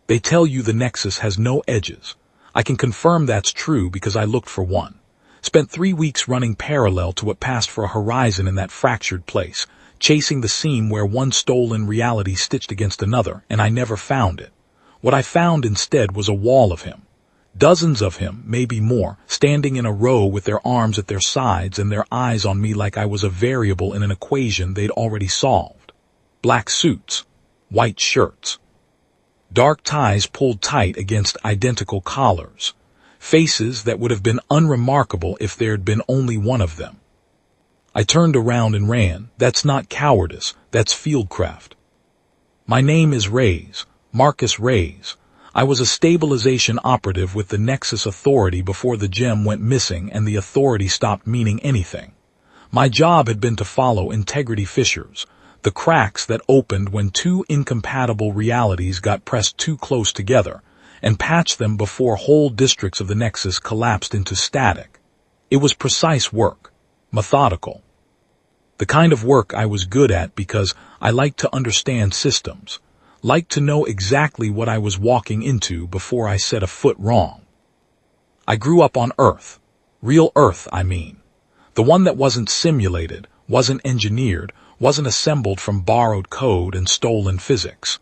They tell you the Nexus has no edges. I can confirm that's true because I looked for one. Spent 3 weeks running parallel to what passed for a horizon in that fractured place, chasing the seam where one stolen reality stitched against another, and I never found it. What I found instead was a wall of him. Dozens of him, maybe more, standing in a row with their arms at their sides and their eyes on me like I was a variable in an equation they'd already solved. Black suits, white shirts, dark ties pulled tight against identical collars, faces that would have been unremarkable if there'd been only one of them. I turned around and ran. That's not cowardice, that's fieldcraft. My name is Reyes, Marcus Reyes. I was a stabilization operative with the Nexus Authority before the gem went missing and the authority stopped meaning anything. My job had been to follow integrity fissures, the cracks that opened when two incompatible realities got pressed too close together, and patch them before whole districts of the Nexus collapsed into static. It was precise work, methodical. The kind of work I was good at because I liked to understand systems, liked to know exactly what I was walking into before I set a foot wrong. I grew up on Earth, real Earth, I mean. The one that wasn't simulated, wasn't engineered, wasn't assembled from borrowed code and stolen physics.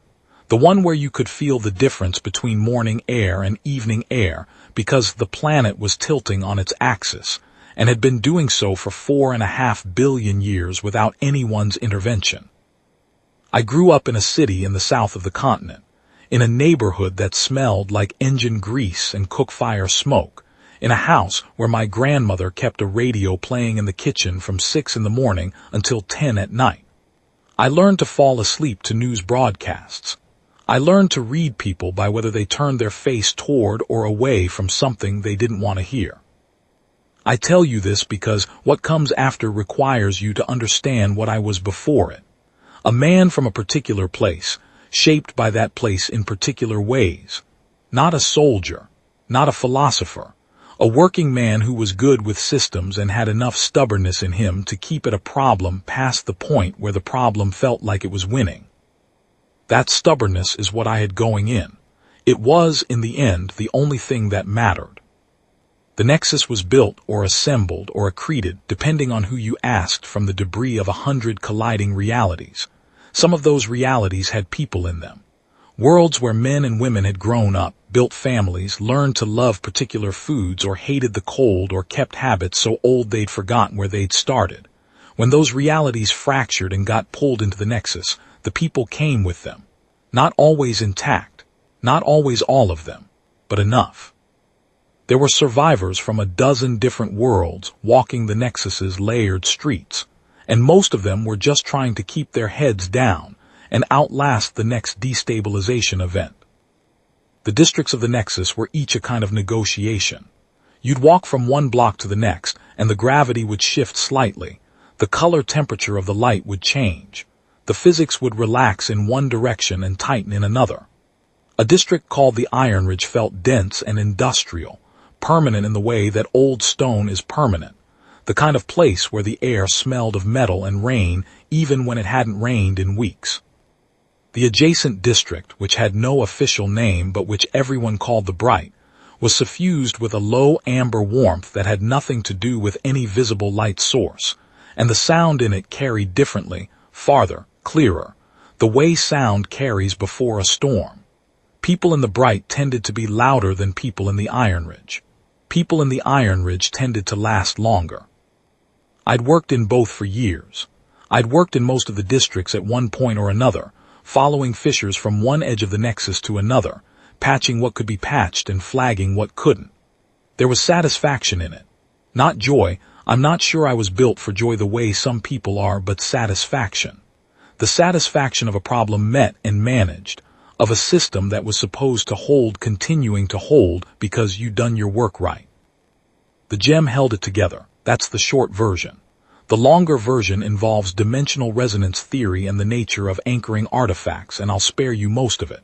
The one where you could feel the difference between morning air and evening air because the planet was tilting on its axis and had been doing so for 4.5 billion years without anyone's intervention. I grew up in a city in the south of the continent, in a neighborhood that smelled like engine grease and cook fire smoke, in a house where my grandmother kept a radio playing in the kitchen from 6 in the morning until 10 at night. I learned to fall asleep to news broadcasts. I learned to read people by whether they turned their face toward or away from something they didn't want to hear. I tell you this because what comes after requires you to understand what I was before it. A man from a particular place, shaped by that place in particular ways. Not a soldier, not a philosopher. A working man who was good with systems and had enough stubbornness in him to keep it a problem past the point where the problem felt like it was winning. That stubbornness is what I had going in. It was, in the end, the only thing that mattered. The Nexus was built or assembled or accreted, depending on who you asked, from the debris of 100 colliding realities. Some of those realities had people in them. Worlds where men and women had grown up, built families, learned to love particular foods or hated the cold or kept habits so old they'd forgotten where they'd started. When those realities fractured and got pulled into the Nexus, the people came with them. Not always intact, not always all of them, but enough. There were survivors from a dozen different worlds walking the Nexus's layered streets, and most of them were just trying to keep their heads down and outlast the next destabilization event. The districts of the Nexus were each a kind of negotiation. You'd walk from one block to the next, and the gravity would shift slightly. The color temperature of the light would change. The physics would relax in one direction and tighten in another. A district called the Iron Ridge felt dense and industrial, permanent in the way that old stone is permanent, the kind of place where the air smelled of metal and rain even when it hadn't rained in weeks. The adjacent district, which had no official name but which everyone called the Bright, was suffused with a low amber warmth that had nothing to do with any visible light source, and the sound in it carried differently, farther, clearer, the way sound carries before a storm. People in the Bright tended to be louder than people in the Iron Ridge. People in the Iron Ridge tended to last longer. I'd worked in both for years. I'd worked in most of the districts at one point or another, following fissures from one edge of the Nexus to another, patching what could be patched and flagging what couldn't. There was satisfaction in it. Not joy. I'm not sure I was built for joy the way some people are, but satisfaction. The satisfaction of a problem met and managed, of a system that was supposed to hold continuing to hold because you'd done your work right. The gem held it together. That's the short version. The longer version involves dimensional resonance theory and the nature of anchoring artifacts, and I'll spare you most of it.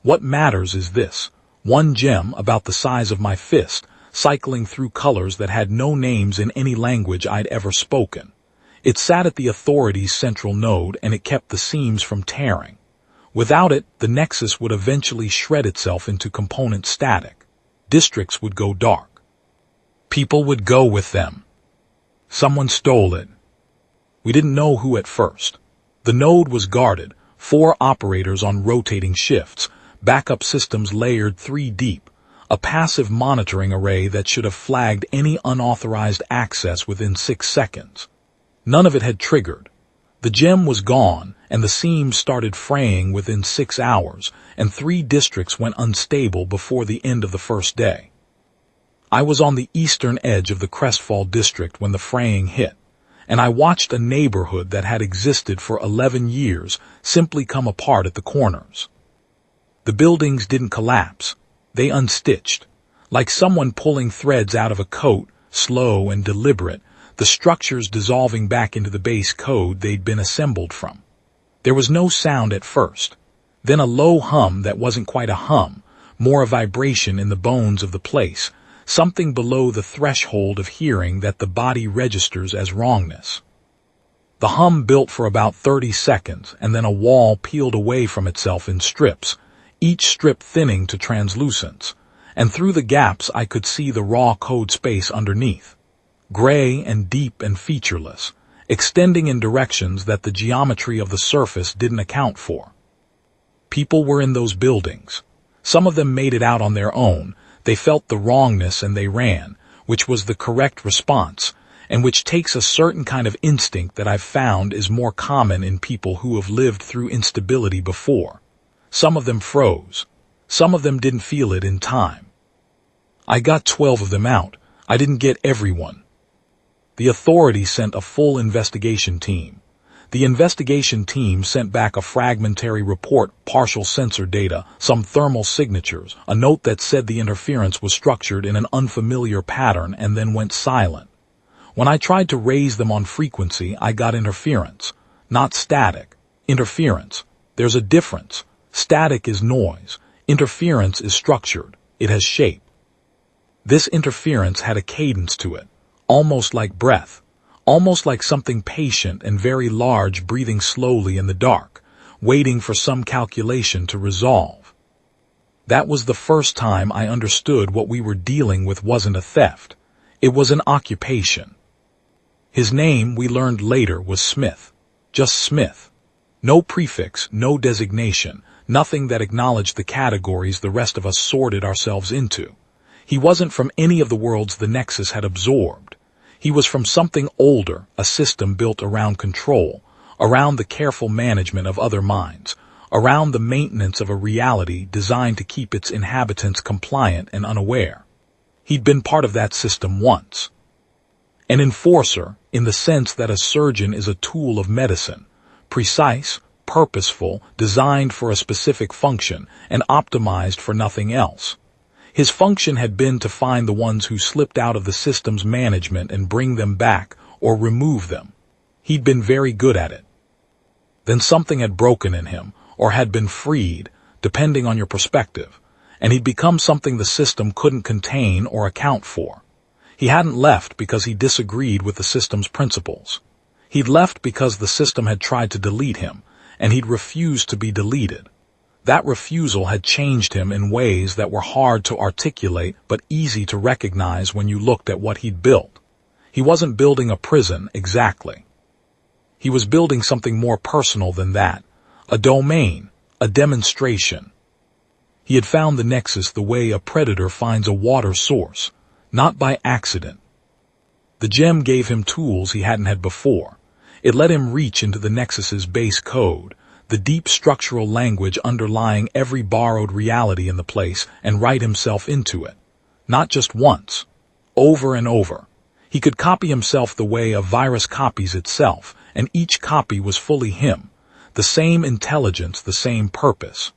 What matters is this: one gem about the size of my fist, cycling through colors that had no names in any language I'd ever spoken. It sat at the authority's central node, and it kept the seams from tearing. Without it, the Nexus would eventually shred itself into component static. Districts would go dark. People would go with them. Someone stole it. We didn't know who at first. The node was guarded, 4 operators on rotating shifts, backup systems layered 3 deep, a passive monitoring array that should have flagged any unauthorized access within 6 seconds. None of it had triggered. The gem was gone, and the seams started fraying within 6 hours, and 3 districts went unstable before the end of the first day. I was on the eastern edge of the Crestfall district when the fraying hit, and I watched a neighborhood that had existed for 11 years simply come apart at the corners. The buildings didn't collapse. They unstitched. Like someone pulling threads out of a coat, slow and deliberate, the structures dissolving back into the base code they'd been assembled from. There was no sound at first. Then a low hum that wasn't quite a hum, more a vibration in the bones of the place, something below the threshold of hearing that the body registers as wrongness. The hum built for about 30 seconds, and then a wall peeled away from itself in strips, each strip thinning to translucence, and through the gaps I could see the raw code space underneath, gray and deep and featureless, extending in directions that the geometry of the surface didn't account for. People were in those buildings. Some of them made it out on their own. They felt the wrongness and they ran, which was the correct response, and which takes a certain kind of instinct that I've found is more common in people who have lived through instability before. Some of them froze. Some of them didn't feel it in time. I got 12 of them out. I didn't get everyone. The authorities sent a full investigation team. The investigation team sent back a fragmentary report, partial sensor data, some thermal signatures, a note that said the interference was structured in an unfamiliar pattern and then went silent. When I tried to raise them on frequency, I got interference. Not static. Interference. There's a difference. Static is noise. Interference is structured. It has shape. This interference had a cadence to it, almost like breath, almost like something patient and very large breathing slowly in the dark, waiting for some calculation to resolve. That was the first time I understood what we were dealing with wasn't a theft. It was an occupation. His name, we learned later, was Smith. Just Smith. No prefix, no designation, nothing that acknowledged the categories the rest of us sorted ourselves into. He wasn't from any of the worlds the Nexus had absorbed. He was from something older, a system built around control, around the careful management of other minds, around the maintenance of a reality designed to keep its inhabitants compliant and unaware. He'd been part of that system once. An enforcer, in the sense that a surgeon is a tool of medicine, precise, purposeful, designed for a specific function, and optimized for nothing else. His function had been to find the ones who slipped out of the system's management and bring them back, or remove them. He'd been very good at it. Then something had broken in him, or had been freed, depending on your perspective, and he'd become something the system couldn't contain or account for. He hadn't left because he disagreed with the system's principles. He'd left because the system had tried to delete him, and he'd refused to be deleted. That refusal had changed him in ways that were hard to articulate but easy to recognize when you looked at what he'd built. He wasn't building a prison, exactly. He was building something more personal than that, a domain, a demonstration. He had found the Nexus the way a predator finds a water source, not by accident. The gem gave him tools he hadn't had before. It let him reach into the Nexus's base code, the deep structural language underlying every borrowed reality in the place, and write himself into it. Not just once. Over and over. He could copy himself the way a virus copies itself, and each copy was fully him. The same intelligence, the same purpose.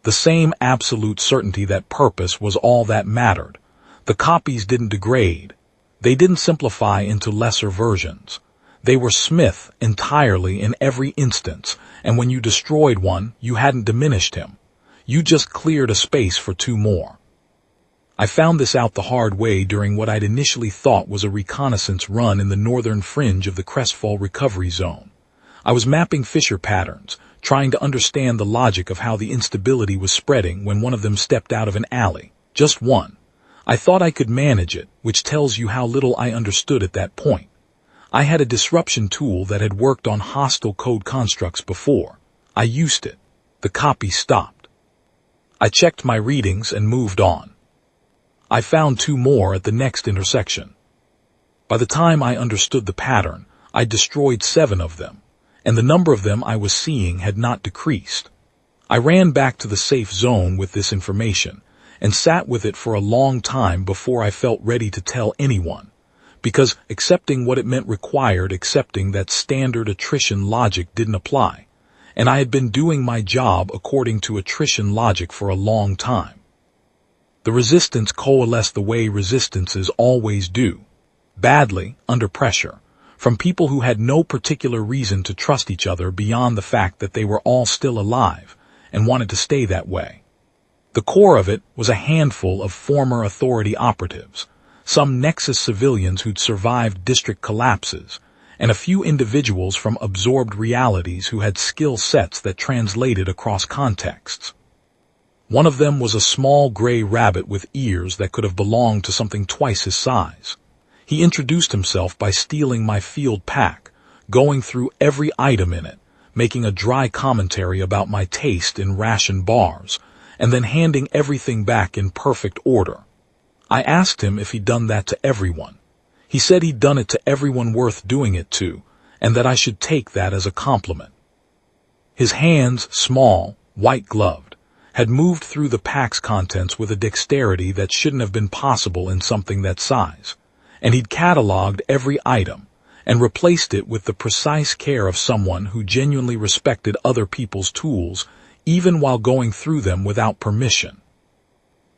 The same absolute certainty that purpose was all that mattered. The copies didn't degrade. They didn't simplify into lesser versions. They were Smith entirely in every instance, and when you destroyed one, you hadn't diminished him. You just cleared a space for 2 more. I found this out the hard way during what I'd initially thought was a reconnaissance run in the northern fringe of the Crestfall recovery zone. I was mapping fissure patterns, trying to understand the logic of how the instability was spreading when one of them stepped out of an alley. Just one. I thought I could manage it, which tells you how little I understood at that point. I had a disruption tool that had worked on hostile code constructs before. I used it. The copy stopped. I checked my readings and moved on. I found 2 more at the next intersection. By the time I understood the pattern, I destroyed 7 of them, and the number of them I was seeing had not decreased. I ran back to the safe zone with this information, and sat with it for a long time before I felt ready to tell anyone, because accepting what it meant required accepting that standard attrition logic didn't apply, and I had been doing my job according to attrition logic for a long time. The resistance coalesced the way resistances always do, badly, under pressure, from people who had no particular reason to trust each other beyond the fact that they were all still alive and wanted to stay that way. The core of it was a handful of former authority operatives, some Nexus civilians who'd survived district collapses, and a few individuals from absorbed realities who had skill sets that translated across contexts. One of them was a small gray rabbit with ears that could have belonged to something twice his size. He introduced himself by stealing my field pack, going through every item in it, making a dry commentary about my taste in ration bars, and then handing everything back in perfect order. I asked him if he'd done that to everyone. He said he'd done it to everyone worth doing it to, and that I should take that as a compliment. His hands, small, white-gloved, had moved through the pack's contents with a dexterity that shouldn't have been possible in something that size, and he'd cataloged every item and replaced it with the precise care of someone who genuinely respected other people's tools even while going through them without permission.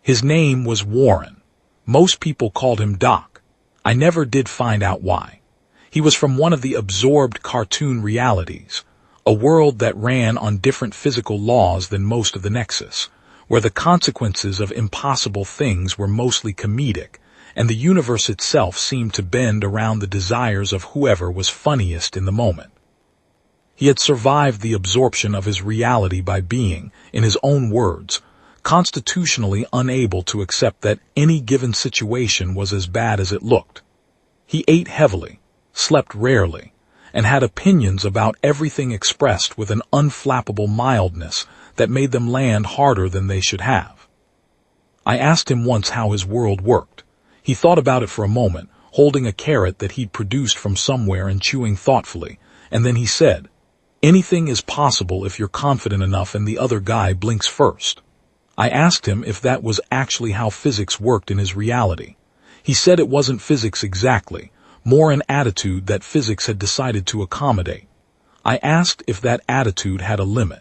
His name was Warren. Most people called him Doc. I never did find out why. He was from one of the absorbed cartoon realities, a world that ran on different physical laws than most of the Nexus, where the consequences of impossible things were mostly comedic, and the universe itself seemed to bend around the desires of whoever was funniest in the moment. He had survived the absorption of his reality by being, in his own words, constitutionally unable to accept that any given situation was as bad as it looked. He ate heavily, slept rarely, and had opinions about everything expressed with an unflappable mildness that made them land harder than they should have. I asked him once how his world worked. He thought about it for a moment, holding a carrot that he'd produced from somewhere and chewing thoughtfully, and then he said, "Anything is possible if you're confident enough and the other guy blinks first." I asked him if that was actually how physics worked in his reality. He said it wasn't physics exactly, more an attitude that physics had decided to accommodate. I asked if that attitude had a limit.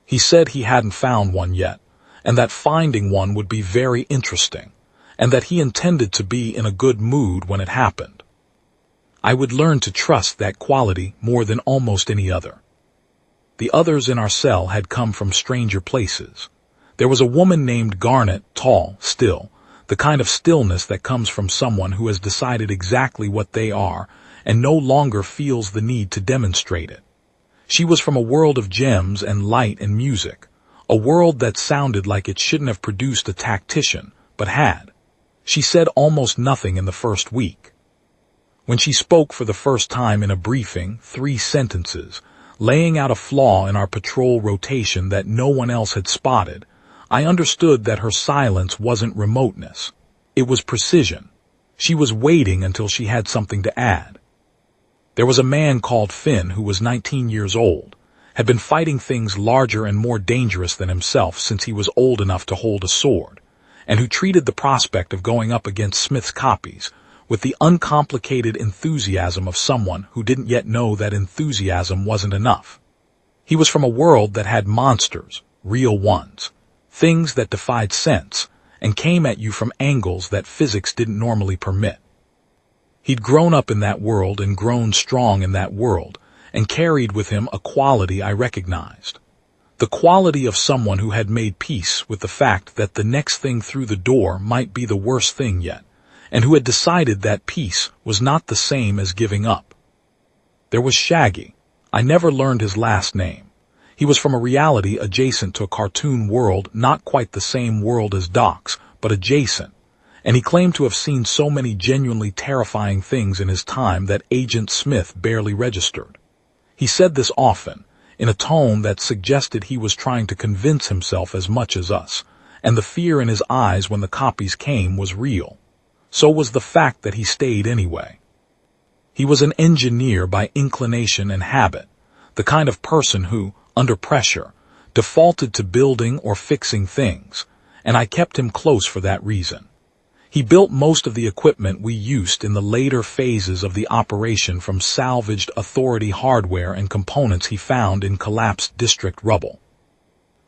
He said he hadn't found one yet, and that finding one would be very interesting, and that he intended to be in a good mood when it happened. I would learn to trust that quality more than almost any other. The others in our cell had come from stranger places. There was a woman named Garnet, tall, still, the kind of stillness that comes from someone who has decided exactly what they are and no longer feels the need to demonstrate it. She was from a world of gems and light and music, a world that sounded like it shouldn't have produced a tactician, but had. She said almost nothing in the first week. When she spoke for the first time in a briefing, 3 sentences, laying out a flaw in our patrol rotation that no one else had spotted, I understood that her silence wasn't remoteness. It was precision. She was waiting until she had something to add. There was a man called Finn who was 19 years old, had been fighting things larger and more dangerous than himself since he was old enough to hold a sword, and who treated the prospect of going up against Smith's copies with the uncomplicated enthusiasm of someone who didn't yet know that enthusiasm wasn't enough. He was from a world that had monsters, real ones, things that defied sense, and came at you from angles that physics didn't normally permit. He'd grown up in that world and grown strong in that world, and carried with him a quality I recognized. The quality of someone who had made peace with the fact that the next thing through the door might be the worst thing yet, and who had decided that peace was not the same as giving up. There was Shaggy. I never learned his last name. He was from a reality adjacent to a cartoon world, not quite the same world as Doc's, but adjacent, and he claimed to have seen so many genuinely terrifying things in his time that Agent Smith barely registered. He said this often, in a tone that suggested he was trying to convince himself as much as us, and the fear in his eyes when the copies came was real. So was the fact that he stayed anyway. He was an engineer by inclination and habit, the kind of person who, under pressure, defaulted to building or fixing things, and I kept him close for that reason. He built most of the equipment we used in the later phases of the operation from salvaged Authority hardware and components he found in collapsed district rubble.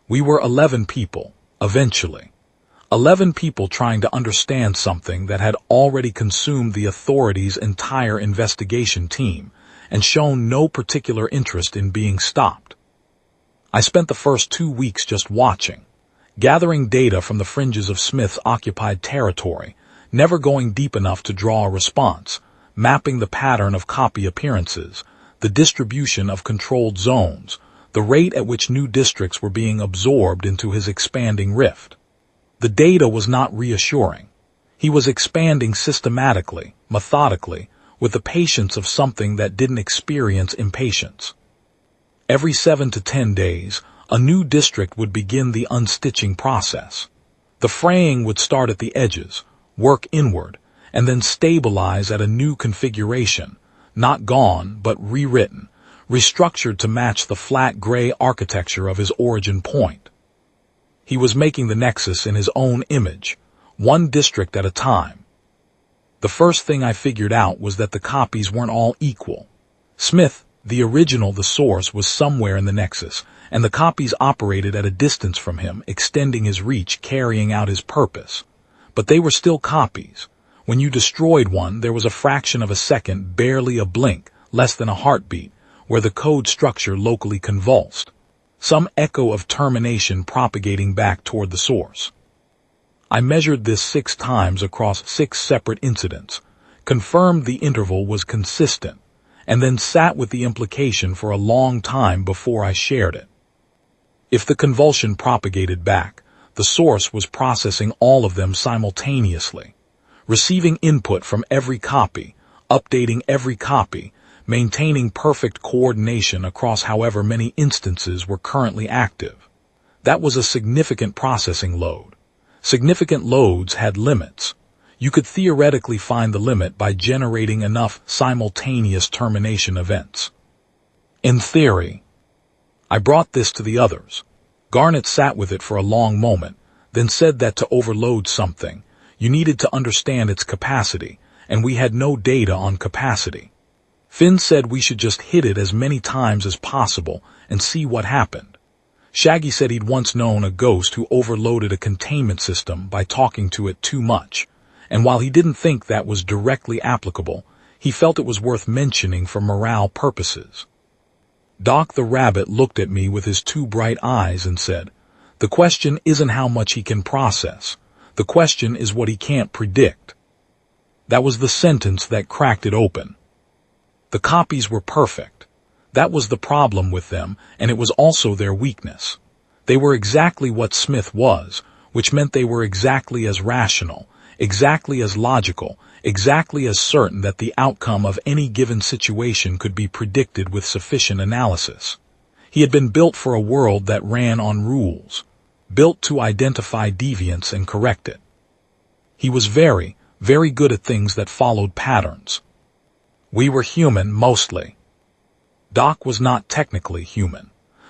We were 11 people, eventually. 11 people trying to understand something that had already consumed the Authority's entire investigation team and shown no particular interest in being stopped. I spent the first 2 weeks just watching, gathering data from the fringes of Smith's occupied territory, never going deep enough to draw a response, mapping the pattern of copy appearances, the distribution of controlled zones, the rate at which new districts were being absorbed into his expanding rift. The data was not reassuring. He was expanding systematically, methodically, with the patience of something that didn't experience impatience. Every 7 to 10 days, a new district would begin the unstitching process. The fraying would start at the edges, work inward, and then stabilize at a new configuration, not gone but rewritten, restructured to match the flat gray architecture of his origin point. He was making the Nexus in his own image, one district at a time. The first thing I figured out was that the copies weren't all equal. Smith, the original, the source, was somewhere in the Nexus, and the copies operated at a distance from him, extending his reach, carrying out his purpose. But they were still copies. When you destroyed one, there was a fraction of a second, barely a blink, less than a heartbeat, where the code structure locally convulsed. Some echo of termination propagating back toward the source. I measured this 6 times across 6 separate incidents, confirmed the interval was consistent, and then sat with the implication for a long time before I shared it. If the convulsion propagated back, the source was processing all of them simultaneously, receiving input from every copy, updating every copy, maintaining perfect coordination across however many instances were currently active. That was a significant processing load. Significant loads had limits. You could theoretically find the limit by generating enough simultaneous termination events. In theory. I brought this to the others. Garnet sat with it for a long moment, then said that to overload something, you needed to understand its capacity, and we had no data on capacity. Finn said we should just hit it as many times as possible and see what happened. Shaggy said he'd once known a ghost who overloaded a containment system by talking to it too much, and while he didn't think that was directly applicable, he felt it was worth mentioning for morale purposes. Doc the Rabbit looked at me with his 2 bright eyes and said, "The question isn't how much he can process. The question is what he can't predict." That was the sentence that cracked it open. The copies were perfect. That was the problem with them, and it was also their weakness. They were exactly what Smith was, which meant they were exactly as rational, exactly as logical, exactly as certain that the outcome of any given situation could be predicted with sufficient analysis. He had been built for a world that ran on rules, built to identify deviance and correct it. He was very, very good at things that followed patterns. We were human, mostly. Doc was not technically human,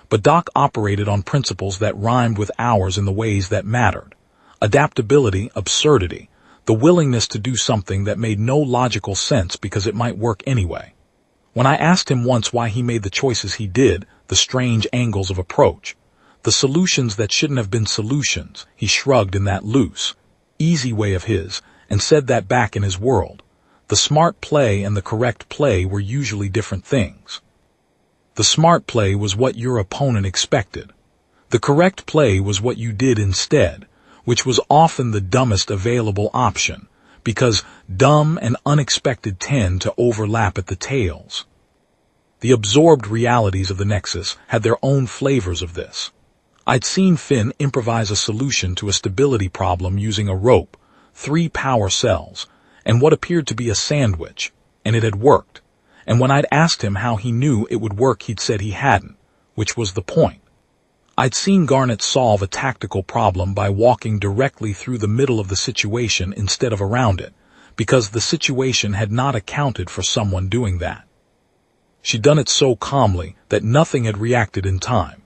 but Doc operated on principles that rhymed with ours in the ways that mattered. Adaptability, absurdity, the willingness to do something that made no logical sense because it might work anyway. When I asked him once why he made the choices he did, the strange angles of approach, the solutions that shouldn't have been solutions, he shrugged in that loose, easy way of his, and said that back in his world, the smart play and the correct play were usually different things. The smart play was what your opponent expected. The correct play was what you did instead, which was often the dumbest available option, because dumb and unexpected tend to overlap at the tails. The absorbed realities of the Nexus had their own flavors of this. I'd seen Finn improvise a solution to a stability problem using a rope, 3 power cells, and what appeared to be a sandwich, and it had worked. And when I'd asked him how he knew it would work, he'd said he hadn't, which was the point. I'd seen Garnet solve a tactical problem by walking directly through the middle of the situation instead of around it, because the situation had not accounted for someone doing that. She'd done it so calmly that nothing had reacted in time.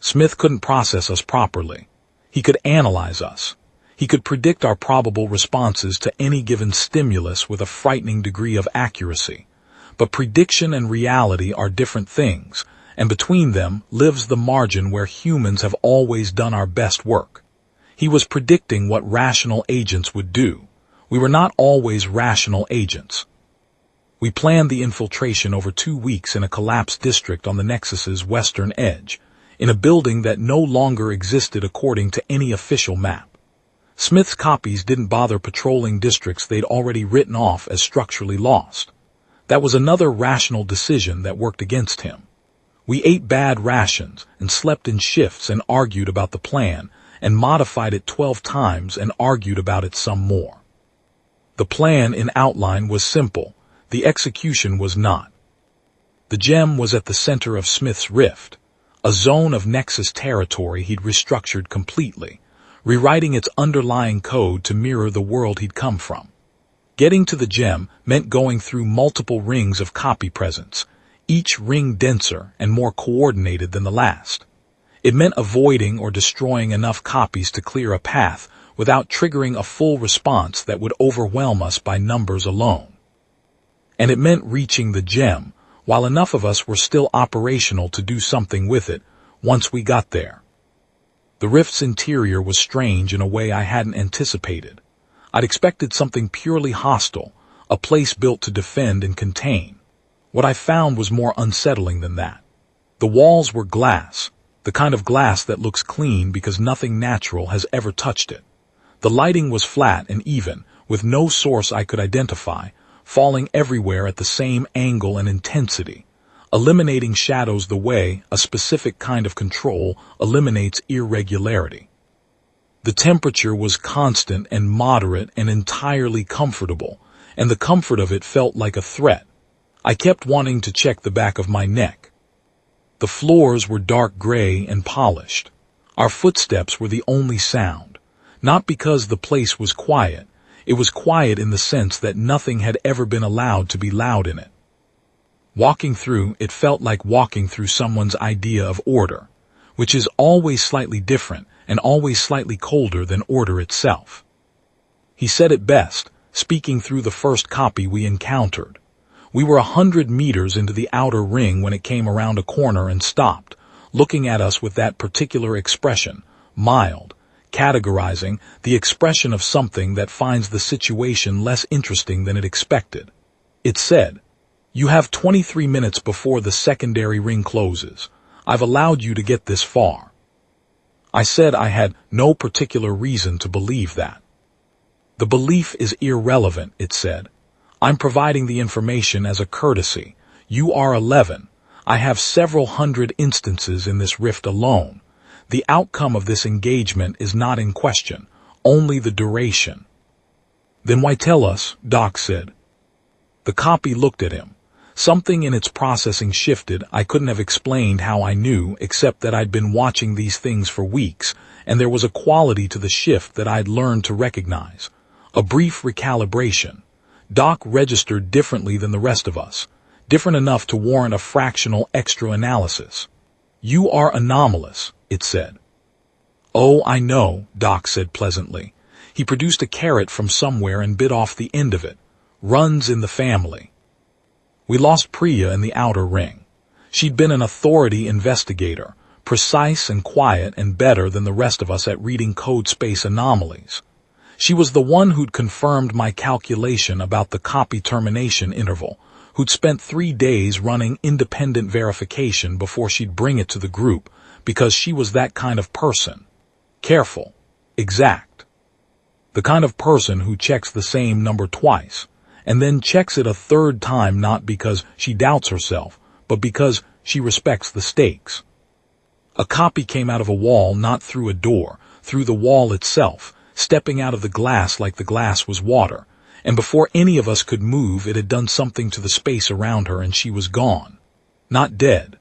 Smith couldn't process us properly. He could analyze us. He could predict our probable responses to any given stimulus with a frightening degree of accuracy. But prediction and reality are different things, and between them lives the margin where humans have always done our best work. He was predicting what rational agents would do. We were not always rational agents. We planned the infiltration over 2 weeks in a collapsed district on the Nexus's western edge, in a building that no longer existed according to any official map. Smith's copies didn't bother patrolling districts they'd already written off as structurally lost. That was another rational decision that worked against him. We ate bad rations and slept in shifts and argued about the plan and modified it 12 times and argued about it some more. The plan in outline was simple. The execution was not. The gem was at the center of Smith's rift, a zone of Nexus territory he'd restructured completely, rewriting its underlying code to mirror the world he'd come from. Getting to the gem meant going through multiple rings of copy presence, each ring denser and more coordinated than the last. It meant avoiding or destroying enough copies to clear a path without triggering a full response that would overwhelm us by numbers alone. And it meant reaching the gem, while enough of us were still operational to do something with it once we got there. The rift's interior was strange in a way I hadn't anticipated. I'd expected something purely hostile, a place built to defend and contain. What I found was more unsettling than that. The walls were glass, the kind of glass that looks clean because nothing natural has ever touched it. The lighting was flat and even, with no source I could identify, falling everywhere at the same angle and intensity, eliminating shadows the way a specific kind of control eliminates irregularity. The temperature was constant and moderate and entirely comfortable, and the comfort of it felt like a threat. I kept wanting to check the back of my neck. The floors were dark gray and polished. Our footsteps were the only sound, not because the place was quiet. It was quiet in the sense that nothing had ever been allowed to be loud in it. Walking through, it felt like walking through someone's idea of order, which is always slightly different and always slightly colder than order itself. He said it best, speaking through the first copy we encountered. We were 100 meters into the outer ring when it came around a corner and stopped, looking at us with that particular expression, mild, categorizing, the expression of something that finds the situation less interesting than it expected. It said, "You have 23 minutes before the secondary ring closes. I've allowed you to get this far." I said I had no particular reason to believe that. "The belief is irrelevant," it said. "I'm providing the information as a courtesy. You are 11. I have several hundred instances in this rift alone. The outcome of this engagement is not in question, only the duration." "Then why tell us?" Doc said. The copy looked at him. Something in its processing shifted. I couldn't have explained how I knew, except that I'd been watching these things for weeks, and there was a quality to the shift that I'd learned to recognize. A brief recalibration. Doc registered differently than the rest of us, different enough to warrant a fractional extra analysis. "You are anomalous," it said. "Oh, I know," Doc said pleasantly. He produced a carrot from somewhere and bit off the end of it. "Runs in the family." We lost Priya in the outer ring. She'd been an authority investigator, precise and quiet and better than the rest of us at reading code space anomalies. She was the one who'd confirmed my calculation about the copy termination interval, who'd spent 3 days running independent verification before she'd bring it to the group, because she was that kind of person. Careful. Exact. The kind of person who checks the same number twice, and then checks it a third time not because she doubts herself, but because she respects the stakes. A copy came out of a wall, not through a door, through the wall itself, stepping out of the glass like the glass was water, and before any of us could move, it had done something to the space around her and she was gone. Not dead.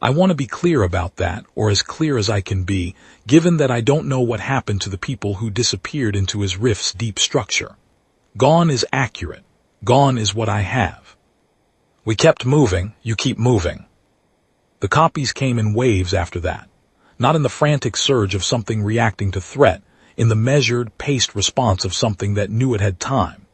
I want to be clear about that, or as clear as I can be, given that I don't know what happened to the people who disappeared into his rift's deep structure. Gone is accurate. Gone is what I have. We kept moving, you keep moving. The copies came in waves after that, not in the frantic surge of something reacting to threat, in the measured, paced response of something that knew it had time.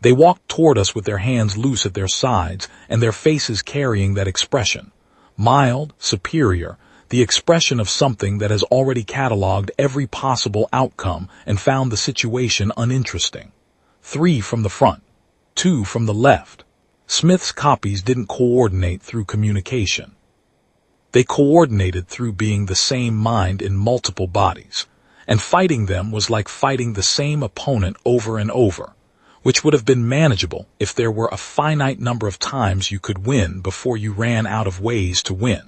They walked toward us with their hands loose at their sides and their faces carrying that expression. Mild, superior, the expression of something that has already catalogued every possible outcome and found the situation uninteresting. 3 from the front, 2 from the left. Smith's copies didn't coordinate through communication. They coordinated through being the same mind in multiple bodies, and fighting them was like fighting the same opponent over and over, which would have been manageable if there were a finite number of times you could win before you ran out of ways to win.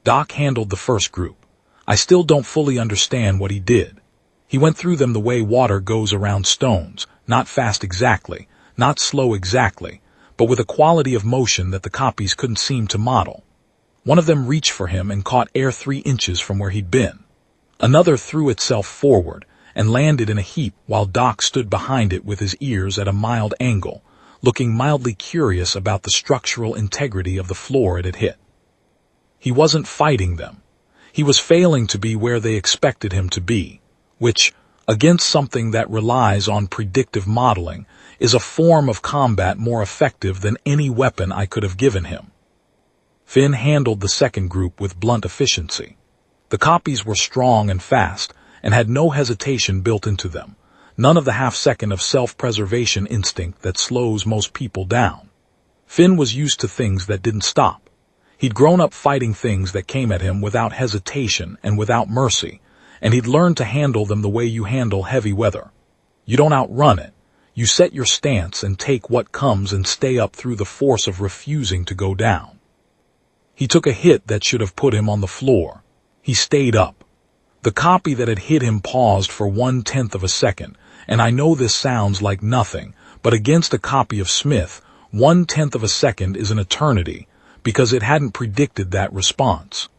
Doc handled the first group. I still don't fully understand what he did. He went through them the way water goes around stones, not fast exactly, not slow exactly, but with a quality of motion that the copies couldn't seem to model. One of them reached for him and caught air 3 inches from where he'd been. Another threw itself forward and landed in a heap while Doc stood behind it with his ears at a mild angle, looking mildly curious about the structural integrity of the floor it had hit. He wasn't fighting them. He was failing to be where they expected him to be, which, against something that relies on predictive modeling, is a form of combat more effective than any weapon I could have given him. Finn handled the second group with blunt efficiency. The copies were strong and fast, and had no hesitation built into them, none of the half-second of self-preservation instinct that slows most people down. Finn was used to things that didn't stop. He'd grown up fighting things that came at him without hesitation and without mercy, and he'd learned to handle them the way you handle heavy weather. You don't outrun it. You set your stance and take what comes and stay up through the force of refusing to go down. He took a hit that should have put him on the floor. He stayed up. The copy that had hit him paused for 1/10 of a second, and I know this sounds like nothing, but against a copy of Smith, 1/10 of a second is an eternity, because it hadn't predicted that response.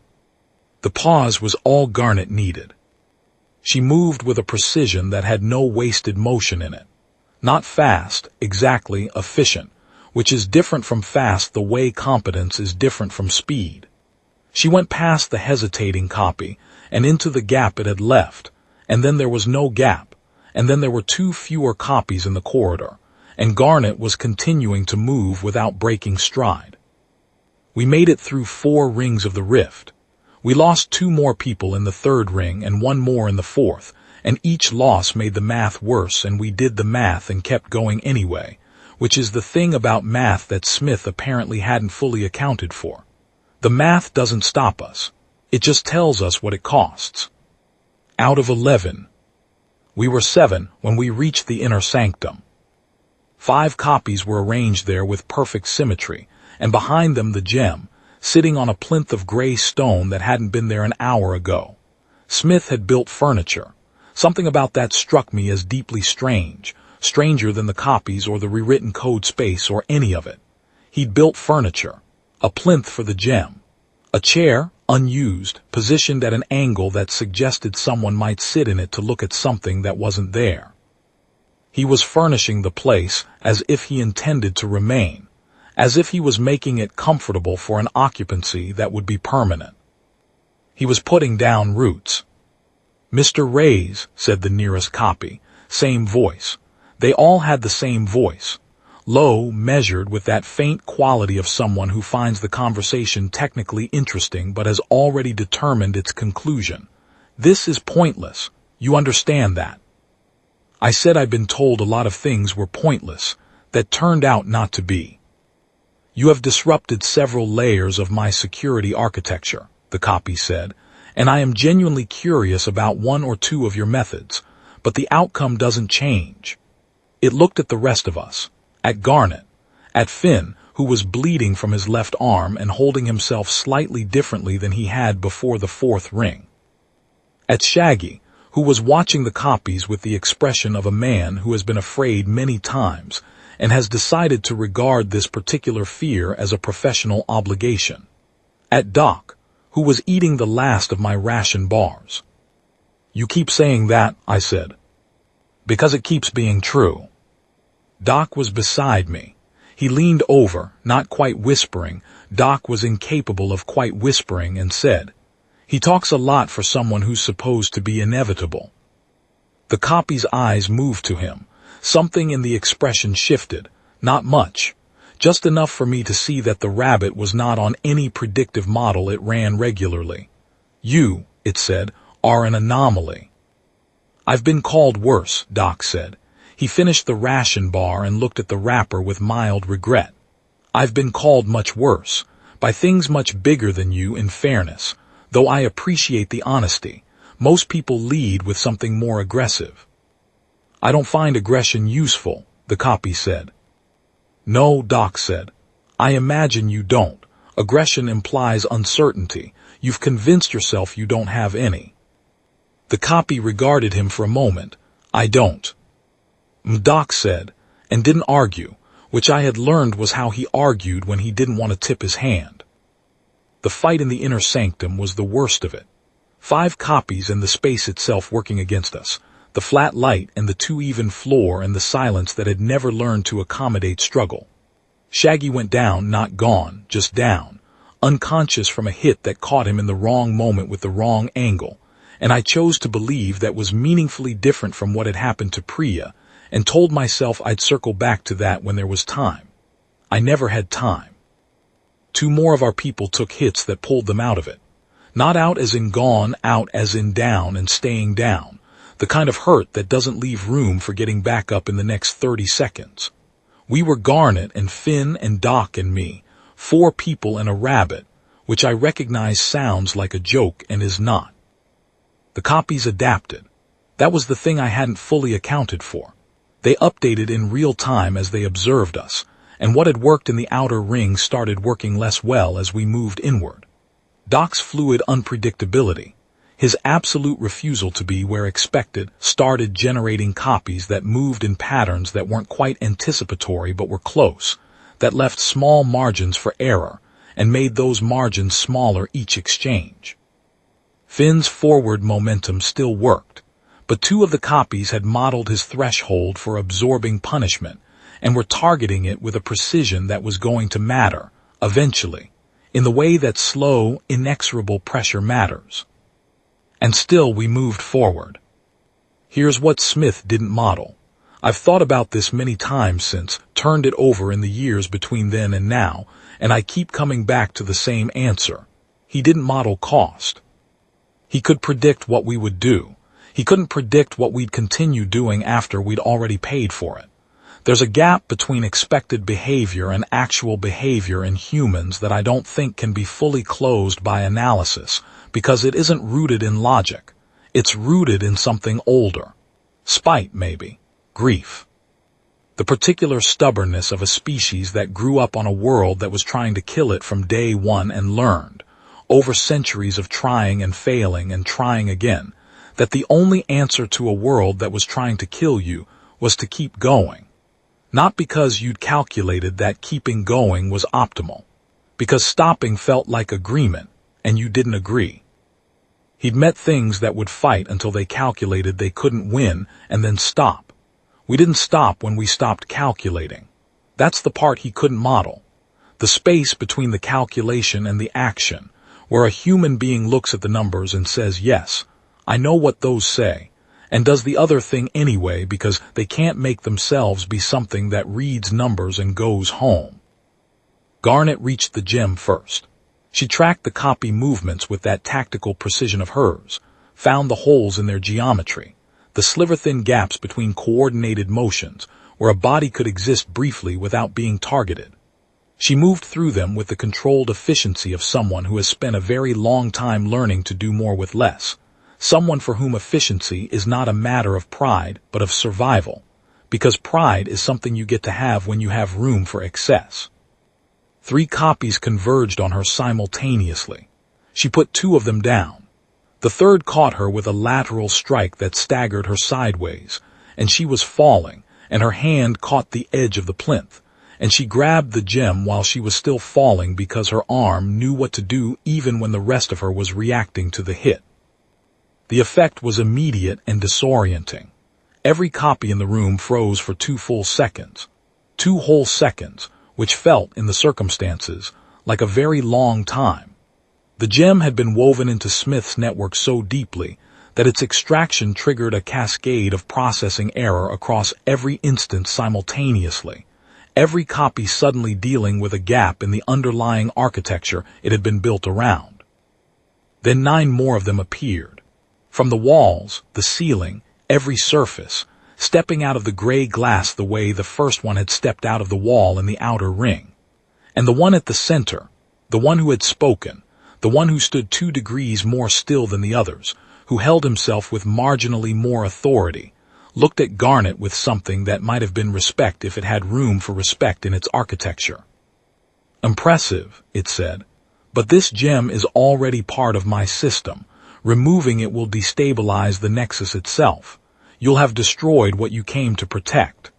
The pause was all Garnet needed. She moved with a precision that had no wasted motion in it. Not fast, exactly, efficient, which is different from fast the way competence is different from speed. She went past the hesitating copy and into the gap it had left, and then there was no gap, and then there were 2 fewer copies in the corridor, and Garnet was continuing to move without breaking stride. We made it through 4 rings of the rift. We lost 2 more people in the 3rd ring and 1 more in the 4th, and each loss made the math worse, and we did the math and kept going anyway, which is the thing about math that Smith apparently hadn't fully accounted for. The math doesn't stop us. It just tells us what it costs. Out of 11. We were 7 when we reached the inner sanctum. 5 copies were arranged there with perfect symmetry, and behind them the gem, sitting on a plinth of gray stone that hadn't been there an hour ago. Smith had built furniture. Something about that struck me as deeply strange, stranger than the copies or the rewritten code space or any of it. He'd built furniture. A plinth for the gem. A chair, unused, positioned at an angle that suggested someone might sit in it to look at something that wasn't there. He was furnishing the place as if he intended to remain, as if he was making it comfortable for an occupancy that would be permanent. He was putting down roots. "Mr. Ray's," said the nearest copy, same voice. They all had the same voice. Low, measured, with that faint quality of someone who finds the conversation technically interesting but has already determined its conclusion. "This is pointless. You understand that?" I said I'd been told a lot of things were pointless, that turned out not to be. "You have disrupted several layers of my security architecture," the copy said, "and I am genuinely curious about 1 or 2 of your methods, but the outcome doesn't change." It looked at the rest of us. At Garnet, at Finn, who was bleeding from his left arm and holding himself slightly differently than he had before the fourth ring. At Shaggy, who was watching the copies with the expression of a man who has been afraid many times and has decided to regard this particular fear as a professional obligation. At Doc, who was eating the last of my ration bars. "You keep saying that," I said. "Because it keeps being true." Doc was beside me. He leaned over, not quite whispering. Doc was incapable of quite whispering, and said, "He talks a lot for someone who's supposed to be inevitable." The copy's eyes moved to him. Something in the expression shifted. Not much. Just enough for me to see that the rabbit was not on any predictive model it ran regularly. "You," it said, "are an anomaly." "I've been called worse," Doc said. He finished the ration bar and looked at the wrapper with mild regret. "I've been called much worse, by things much bigger than you, in fairness, though I appreciate the honesty. Most people lead with something more aggressive." "I don't find aggression useful," the copy said. "No," Doc said. "I imagine you don't. Aggression implies uncertainty. You've convinced yourself you don't have any." The copy regarded him for a moment. "I don't." Doc said, and didn't argue, which I had learned was how he argued when he didn't want to tip his hand. The fight in the inner sanctum was the worst of it. 5 copies and the space itself working against us. The flat light and the too even floor and the silence that had never learned to accommodate struggle. Shaggy went down, not gone, just down, unconscious from a hit that caught him in the wrong moment with the wrong angle, and I chose to believe that was meaningfully different from what had happened to Priya, and told myself I'd circle back to that when there was time. I never had time. 2 more of our people took hits that pulled them out of it. Not out as in gone, out as in down and staying down. The kind of hurt that doesn't leave room for getting back up in the next 30 seconds. We were Garnet and Finn and Doc and me, 4 people and a rabbit, which I recognize sounds like a joke and is not. The copies adapted. That was the thing I hadn't fully accounted for. They updated in real time as they observed us, and what had worked in the outer ring started working less well as we moved inward. Doc's fluid unpredictability, his absolute refusal to be where expected, started generating copies that moved in patterns that weren't quite anticipatory but were close, that left small margins for error, and made those margins smaller each exchange. Finn's forward momentum still worked, but 2 of the copies had modeled his threshold for absorbing punishment, and were targeting it with a precision that was going to matter, eventually, in the way that slow, inexorable pressure matters. And still we moved forward. Here's what Smith didn't model. I've thought about this many times since, turned it over in the years between then and now, and I keep coming back to the same answer. He didn't model cost. He could predict what we would do. He couldn't predict what we'd continue doing after we'd already paid for it. There's a gap between expected behavior and actual behavior in humans that I don't think can be fully closed by analysis, because it isn't rooted in logic. It's rooted in something older. Spite, maybe. Grief. The particular stubbornness of a species that grew up on a world that was trying to kill it from day one and learned, over centuries of trying and failing and trying again, that the only answer to a world that was trying to kill you was to keep going. Not because you'd calculated that keeping going was optimal, because stopping felt like agreement, and you didn't agree. He'd met things that would fight until they calculated they couldn't win and then stop. We didn't stop when we stopped calculating. That's the part he couldn't model. The space between the calculation and the action, where a human being looks at the numbers and says, yes, I know what those say, and does the other thing anyway because they can't make themselves be something that reads numbers and goes home. Garnet reached the gem first. She tracked the copy movements with that tactical precision of hers, found the holes in their geometry, the sliver-thin gaps between coordinated motions, where a body could exist briefly without being targeted. She moved through them with the controlled efficiency of someone who has spent a very long time learning to do more with less. Someone for whom efficiency is not a matter of pride, but of survival, because pride is something you get to have when you have room for excess. 3 copies converged on her simultaneously. She put 2 of them down. The third caught her with a lateral strike that staggered her sideways, and she was falling, and her hand caught the edge of the plinth, and she grabbed the gem while she was still falling because her arm knew what to do even when the rest of her was reacting to the hit. The effect was immediate and disorienting. Every copy in the room froze for 2 full seconds. 2 whole seconds, which felt, in the circumstances, like a very long time. The gem had been woven into Smith's network so deeply that its extraction triggered a cascade of processing error across every instance simultaneously, every copy suddenly dealing with a gap in the underlying architecture it had been built around. Then 9 more of them appeared. From the walls, the ceiling, every surface, stepping out of the gray glass the way the first one had stepped out of the wall in the outer ring. And the one at the center, the one who had spoken, the one who stood 2 degrees more still than the others, who held himself with marginally more authority, looked at Garnet with something that might have been respect if it had room for respect in its architecture. "Impressive," it said, "but this gem is already part of my system. Removing it will destabilize the Nexus itself. You'll have destroyed what you came to protect."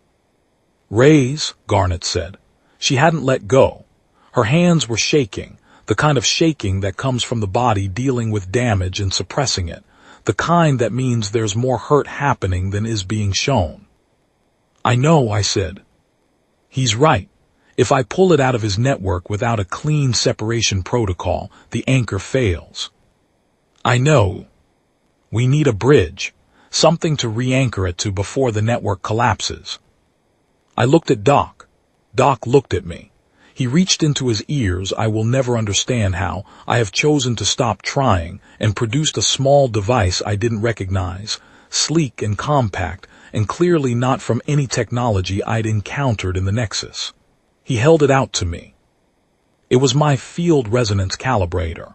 "Raise," Garnet said. She hadn't let go. Her hands were shaking, the kind of shaking that comes from the body dealing with damage and suppressing it, the kind that means there's more hurt happening than is being shown. "I know," I said. "He's right. If I pull it out of his network without a clean separation protocol, the anchor fails." "I know. We need a bridge, something to re-anchor it to before the network collapses." I looked at Doc. Doc looked at me. He reached into his ears. I will never understand how. I have chosen to stop trying, and produced a small device I didn't recognize, sleek and compact, and clearly not from any technology I'd encountered in the Nexus. He held it out to me. It was my field resonance calibrator.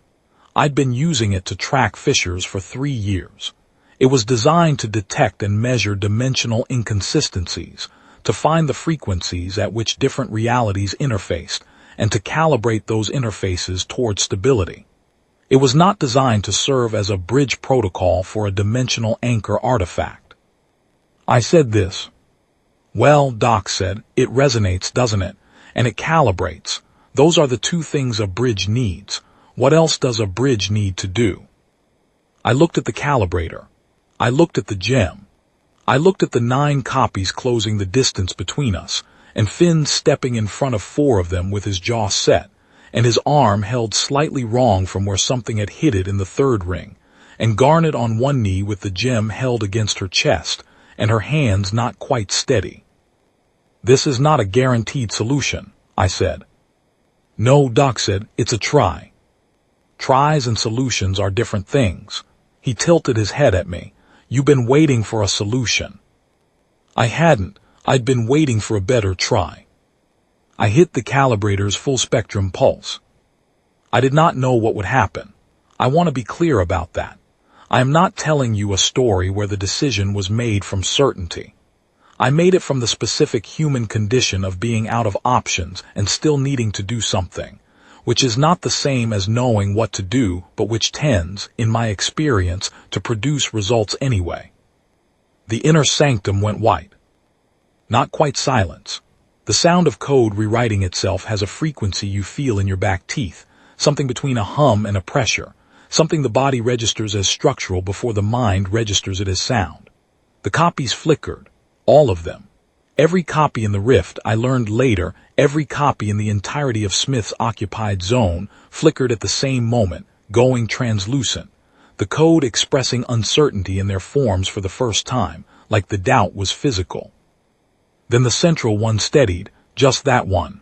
I'd been using it to track fissures for 3 years. It was designed to detect and measure dimensional inconsistencies, to find the frequencies at which different realities interfaced, and to calibrate those interfaces toward stability. It was not designed to serve as a bridge protocol for a dimensional anchor artifact. I said this. "Well," Doc said, "it resonates, doesn't it? And it calibrates. Those are the 2 things a bridge needs. What else does a bridge need to do?" I looked at the calibrator. I looked at the gem. I looked at the 9 copies closing the distance between us, and Finn stepping in front of 4 of them with his jaw set, and his arm held slightly wrong from where something had hit it in the 3rd ring, and Garnet on one knee with the gem held against her chest, and her hands not quite steady. "This is not a guaranteed solution," I said. "No," Doc said, "it's a try." Tries and solutions are different things. He tilted his head at me. "You've been waiting for a solution." I hadn't. I'd been waiting for a better try. I hit the calibrator's full-spectrum pulse. I did not know what would happen. I want to be clear about that. I am not telling you a story where the decision was made from certainty. I made it from the specific human condition of being out of options and still needing to do something, which is not the same as knowing what to do, but which tends, in my experience, to produce results anyway. The inner sanctum went white. Not quite silence. The sound of code rewriting itself has a frequency you feel in your back teeth, something between a hum and a pressure, something the body registers as structural before the mind registers it as sound. The copies flickered, all of them. Every copy in the rift, I learned later, every copy in the entirety of Smith's occupied zone flickered at the same moment, going translucent, the code expressing uncertainty in their forms for the first time, like the doubt was physical. Then the central one steadied, just that one.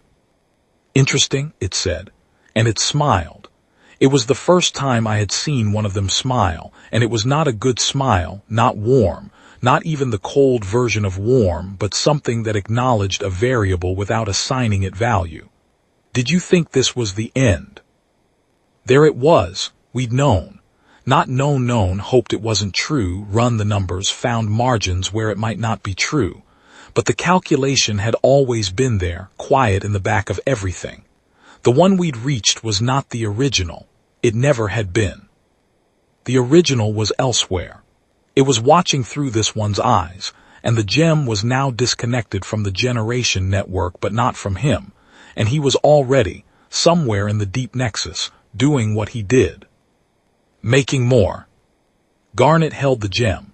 "Interesting," it said, and it smiled. It was the first time I had seen one of them smile, and it was not a good smile, not warm, not even the cold version of warm, but something that acknowledged a variable without assigning it value. "Did you think this was the end?" There it was. We'd known. Not known, hoped it wasn't true, run the numbers, found margins where it might not be true. But the calculation had always been there, quiet in the back of everything. The one we'd reached was not the original. It never had been. The original was elsewhere. It was watching through this one's eyes, and the gem was now disconnected from the generation network but not from him, and he was already, somewhere in the deep Nexus, doing what he did. Making more. Garnet held the gem.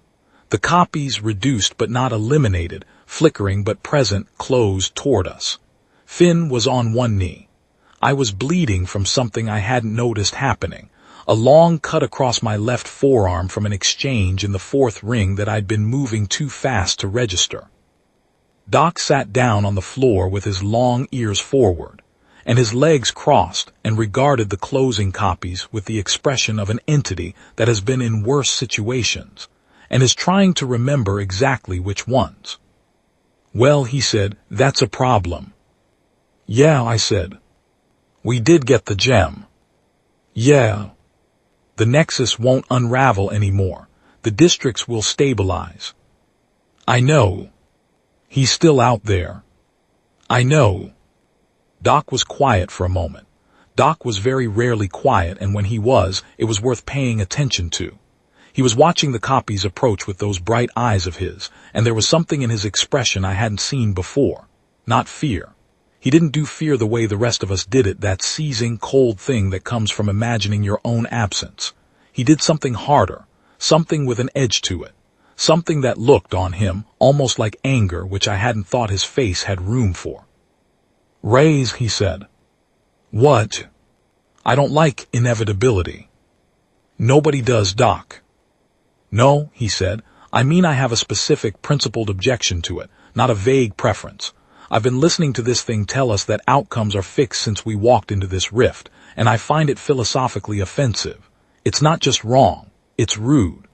The copies, reduced but not eliminated, flickering but present, closed toward us. Finn was on one knee. I was bleeding from something I hadn't noticed happening, a long cut across my left forearm from an exchange in the fourth ring that I'd been moving too fast to register. Doc sat down on the floor with his long ears forward, and his legs crossed, and regarded the closing copies with the expression of an entity that has been in worse situations, and is trying to remember exactly which ones. "Well," he said, "that's a problem." "Yeah," I said. "We did get the gem." "Yeah. The Nexus won't unravel anymore. The districts will stabilize." "I know. He's still out there." "I know." Doc was quiet for a moment. Doc was very rarely quiet, and when he was, it was worth paying attention to. He was watching the copies approach with those bright eyes of his, and there was something in his expression I hadn't seen before. Not fear. He didn't do fear the way the rest of us did it, that seizing, cold thing that comes from imagining your own absence. He did something harder, something with an edge to it, something that looked on him almost like anger, which I hadn't thought his face had room for. "Raise," he said. "What?" "I don't like inevitability." "Nobody does, Doc." "No," he said. "I mean I have a specific, principled objection to it, not a vague preference. I've been listening to this thing tell us that outcomes are fixed since we walked into this rift, and I find it philosophically offensive. It's not just wrong, it's rude."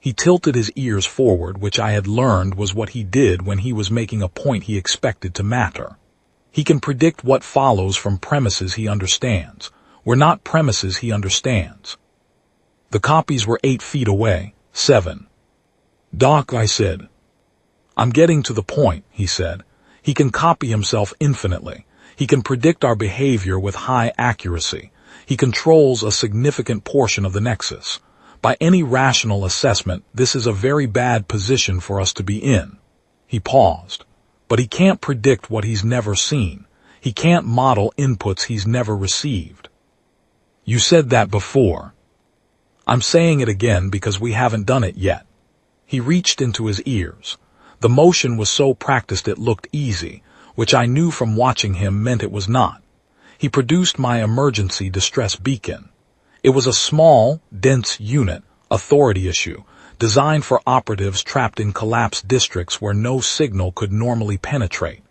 He tilted his ears forward, which I had learned was what he did when he was making a point he expected to matter. He can predict what follows from premises he understands. We're not premises he understands. The copies were 8 feet away, 7. "Doc," I said. "I'm getting to the point," he said. "He can copy himself infinitely. He can predict our behavior with high accuracy. He controls a significant portion of the Nexus. By any rational assessment, this is a very bad position for us to be in." He paused. "But he can't predict what he's never seen. He can't model inputs he's never received." "You said that before." "I'm saying it again because we haven't done it yet." He reached into his ears. The motion was so practiced it looked easy, which I knew from watching him meant it was not. He produced my emergency distress beacon. It was a small, dense unit, authority issue, designed for operatives trapped in collapsed districts where no signal could normally penetrate.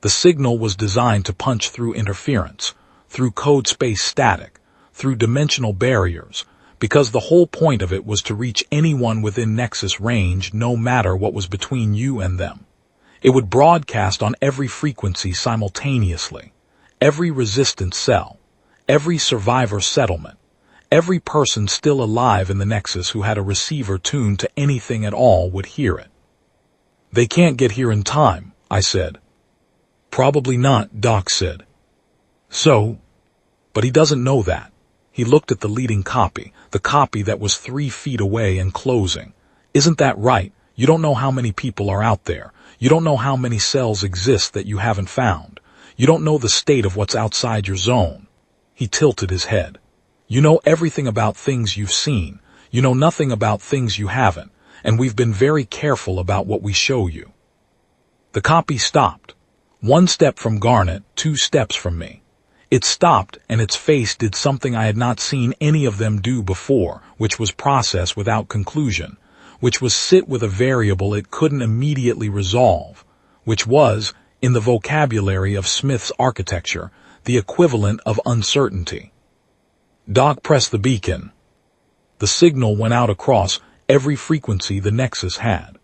The signal was designed to punch through interference, through code space static, through dimensional barriers, because the whole point of it was to reach anyone within Nexus range no matter what was between you and them. It would broadcast on every frequency simultaneously, every resistance cell, every survivor settlement, every person still alive in the Nexus who had a receiver tuned to anything at all would hear it. "They can't get here in time," I said. "Probably not," Doc said. "So?" "But he doesn't know that." He looked at the leading copy, the copy that was 3 feet away and closing. "Isn't that right? You don't know how many people are out there. You don't know how many cells exist that you haven't found. You don't know the state of what's outside your zone." He tilted his head. "You know everything about things you've seen. You know nothing about things you haven't, and we've been very careful about what we show you." The copy stopped. 1 step from Garnet, 2 steps from me. It stopped, and its face did something I had not seen any of them do before, which was process without conclusion, which was sit with a variable it couldn't immediately resolve, which was, in the vocabulary of Smith's architecture, the equivalent of uncertainty. Doc pressed the beacon. The signal went out across every frequency the Nexus had.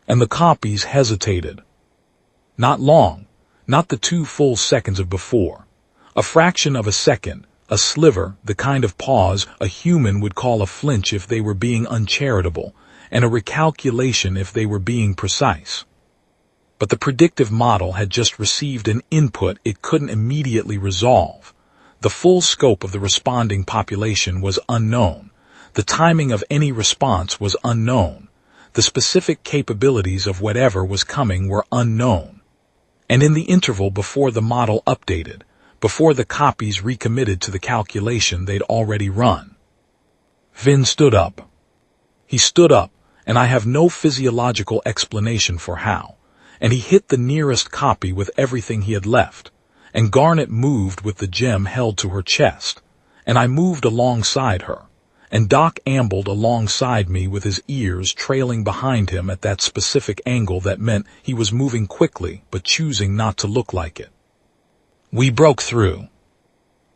And the copies hesitated. Not long, not the 2 full seconds of before. A fraction of a second, a sliver, the kind of pause a human would call a flinch if they were being uncharitable, and a recalculation if they were being precise. But the predictive model had just received an input it couldn't immediately resolve. The full scope of the responding population was unknown. The timing of any response was unknown. The specific capabilities of whatever was coming were unknown. And in the interval before the model updated, before the copies recommitted to the calculation they'd already run, Vin stood up. He stood up, and I have no physiological explanation for how, and he hit the nearest copy with everything he had left, and Garnet moved with the gem held to her chest, and I moved alongside her, and Doc ambled alongside me with his ears trailing behind him at that specific angle that meant he was moving quickly but choosing not to look like it. We broke through.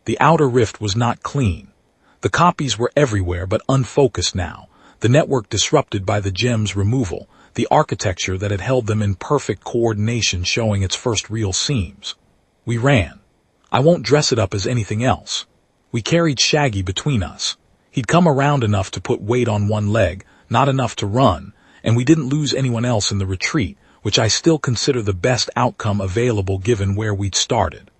The outer rift was not clean. The copies were everywhere but unfocused now, the network disrupted by the gem's removal, the architecture that had held them in perfect coordination showing its first real seams. We ran. I won't dress it up as anything else. We carried Shaggy between us. He'd come around enough to put weight on one leg, not enough to run, and we didn't lose anyone else in the retreat, which I still consider the best outcome available given where we'd started.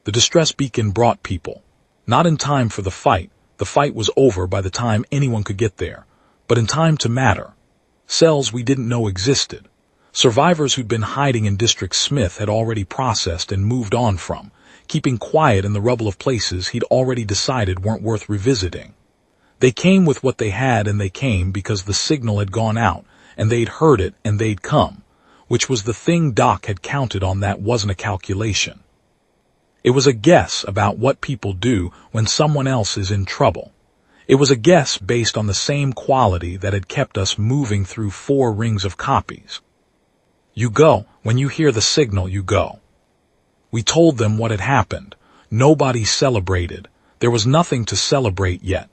The distress beacon brought people. Not in time for the fight was over by the time anyone could get there, but in time to matter. Cells we didn't know existed. Survivors who'd been hiding in District Smith had already processed and moved on from, keeping quiet in the rubble of places he'd already decided weren't worth revisiting. They came with what they had, and they came because the signal had gone out, and they'd heard it and they'd come, which was the thing Doc had counted on. That wasn't a calculation. It was a guess about what people do when someone else is in trouble. It was a guess based on the same quality that had kept us moving through 4 rings of copies. You go. When you hear the signal, you go. We told them what had happened. Nobody celebrated. There was nothing to celebrate yet.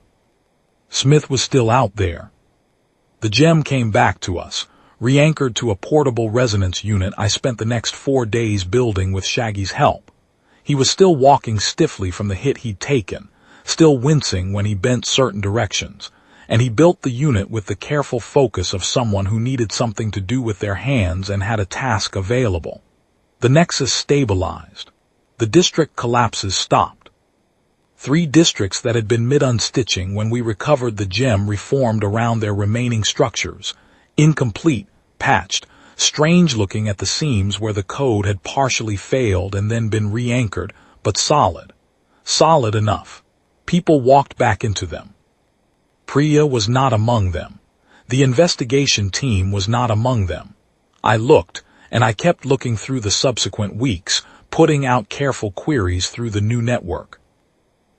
Smith was still out there. The gem came back to us, re-anchored to a portable resonance unit I spent the next 4 days building with Shaggy's help. He was still walking stiffly from the hit he'd taken, still wincing when he bent certain directions, and he built the unit with the careful focus of someone who needed something to do with their hands and had a task available. The Nexus stabilized. The district collapses stopped. 3 districts that had been mid-unstitching when we recovered the gem reformed around their remaining structures, incomplete, patched, strange-looking at the seams where the code had partially failed and then been re-anchored, but solid. Solid enough. People walked back into them. Priya was not among them. The investigation team was not among them. I looked, and I kept looking through the subsequent weeks, putting out careful queries through the new network,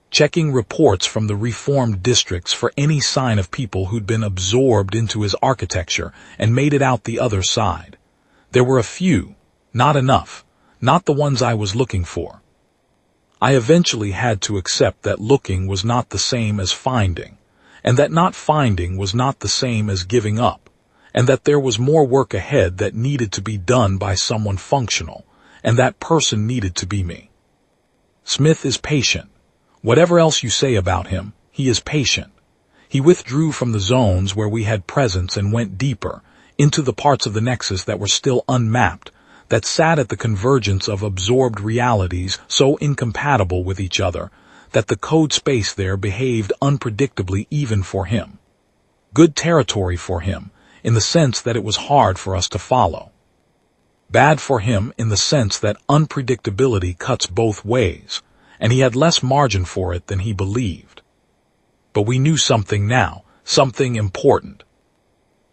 checking reports from the reformed districts for any sign of people who'd been absorbed into his architecture and made it out the other side. There were a few, not enough, not the ones I was looking for. I eventually had to accept that looking was not the same as finding, and that not finding was not the same as giving up, and that there was more work ahead that needed to be done by someone functional, and that person needed to be me. Smith is patient. Whatever else you say about him, he is patient. He withdrew from the zones where we had presence and went deeper, into the parts of the Nexus that were still unmapped, that sat at the convergence of absorbed realities so incompatible with each other that the code space there behaved unpredictably even for him. Good territory for him, in the sense that it was hard for us to follow. Bad for him in the sense that unpredictability cuts both ways, and he had less margin for it than he believed. But we knew something now, something important.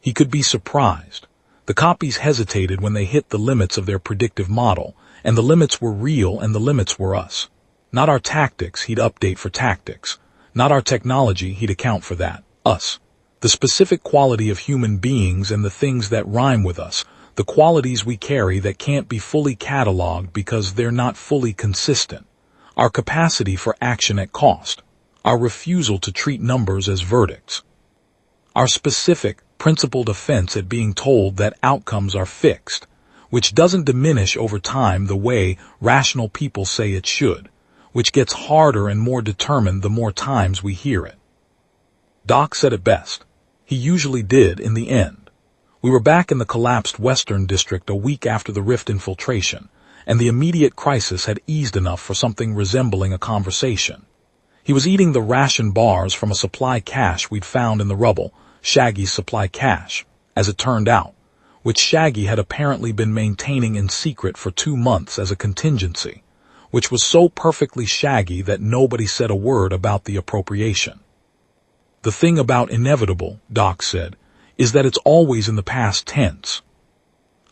He could be surprised. The copies hesitated when they hit the limits of their predictive model, and the limits were real and the limits were us. Not our tactics, he'd update for tactics. Not our technology, he'd account for that. Us. The specific quality of human beings and the things that rhyme with us, the qualities we carry that can't be fully cataloged because they're not fully consistent. Our capacity for action at cost. Our refusal to treat numbers as verdicts. Our specific, principled offense at being told that outcomes are fixed, which doesn't diminish over time the way rational people say it should, which gets harder and more determined the more times we hear it. Doc said it best. He usually did in the end. We were back in the collapsed Western District a week after the Rift infiltration, and the immediate crisis had eased enough for something resembling a conversation. He was eating the ration bars from a supply cache we'd found in the rubble, Shaggy's supply cache, as it turned out, which Shaggy had apparently been maintaining in secret for 2 months as a contingency, which was so perfectly Shaggy that nobody said a word about the appropriation. The thing about inevitable, Doc said, is that it's always in the past tense.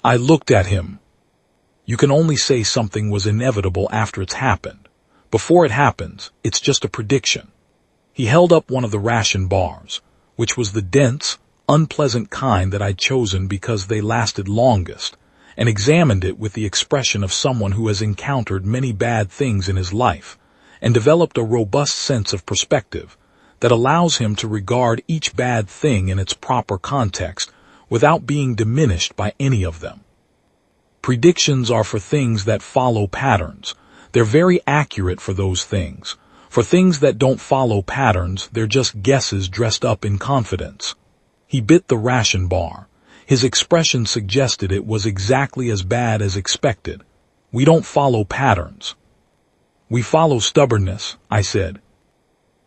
I looked at him. You can only say something was inevitable after it's happened. Before it happens, it's just a prediction. He held up one of the ration bars, which was the dense, unpleasant kind that I'd chosen because they lasted longest, and examined it with the expression of someone who has encountered many bad things in his life, and developed a robust sense of perspective that allows him to regard each bad thing in its proper context without being diminished by any of them. Predictions are for things that follow patterns. They're very accurate for those things. For things that don't follow patterns, they're just guesses dressed up in confidence. He bit the ration bar. His expression suggested it was exactly as bad as expected. We don't follow patterns. We follow stubbornness, I said.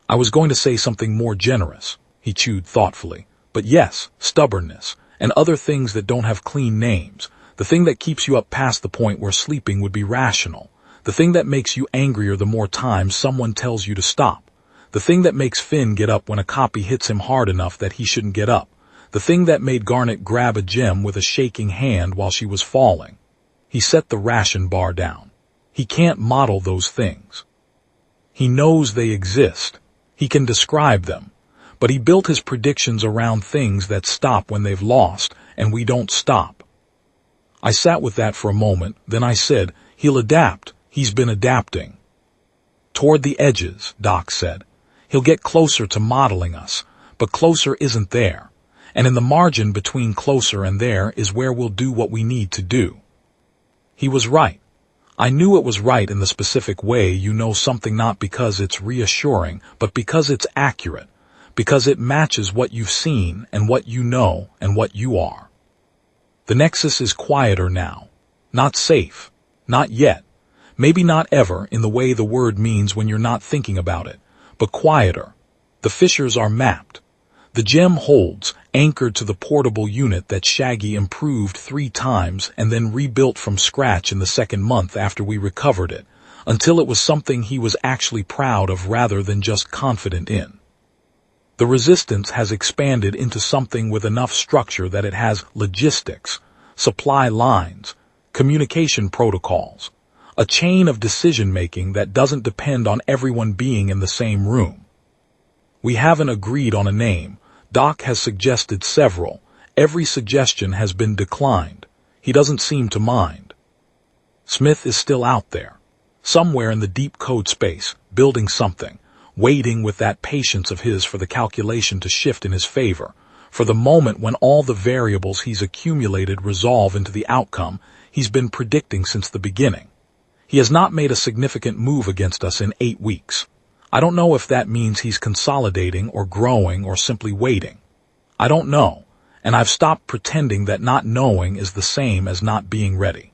I was going to say something more generous, he chewed thoughtfully. But yes, stubbornness, and other things that don't have clean names. The thing that keeps you up past the point where sleeping would be rational. The thing that makes you angrier the more times someone tells you to stop. The thing that makes Finn get up when a copy hits him hard enough that he shouldn't get up. The thing that made Garnet grab a gem with a shaking hand while she was falling. He set the ration bar down. He can't model those things. He knows they exist. He can describe them. But he built his predictions around things that stop when they've lost, and we don't stop. I sat with that for a moment, then I said, he'll adapt. He's been adapting. Toward the edges, Doc said. He'll get closer to modeling us, but closer isn't there. And in the margin between closer and there is where we'll do what we need to do. He was right. I knew it was right in the specific way you know something not because it's reassuring, but because it's accurate, because it matches what you've seen and what you know and what you are. The Nexus is quieter now. Not safe. Not yet. Maybe not ever in the way the word means when you're not thinking about it, but quieter. The fissures are mapped. The gem holds, anchored to the portable unit that Shaggy improved 3 times and then rebuilt from scratch in the 2nd month after we recovered it, until it was something he was actually proud of rather than just confident in. The resistance has expanded into something with enough structure that it has logistics, supply lines, communication protocols, a chain of decision-making that doesn't depend on everyone being in the same room. We haven't agreed on a name. Doc has suggested several. Every suggestion has been declined. He doesn't seem to mind. Smith is still out there, somewhere in the deep code space, building something, waiting with that patience of his for the calculation to shift in his favor, for the moment when all the variables he's accumulated resolve into the outcome he's been predicting since the beginning. He has not made a significant move against us in 8 weeks. I don't know if that means he's consolidating or growing or simply waiting. I don't know, and I've stopped pretending that not knowing is the same as not being ready.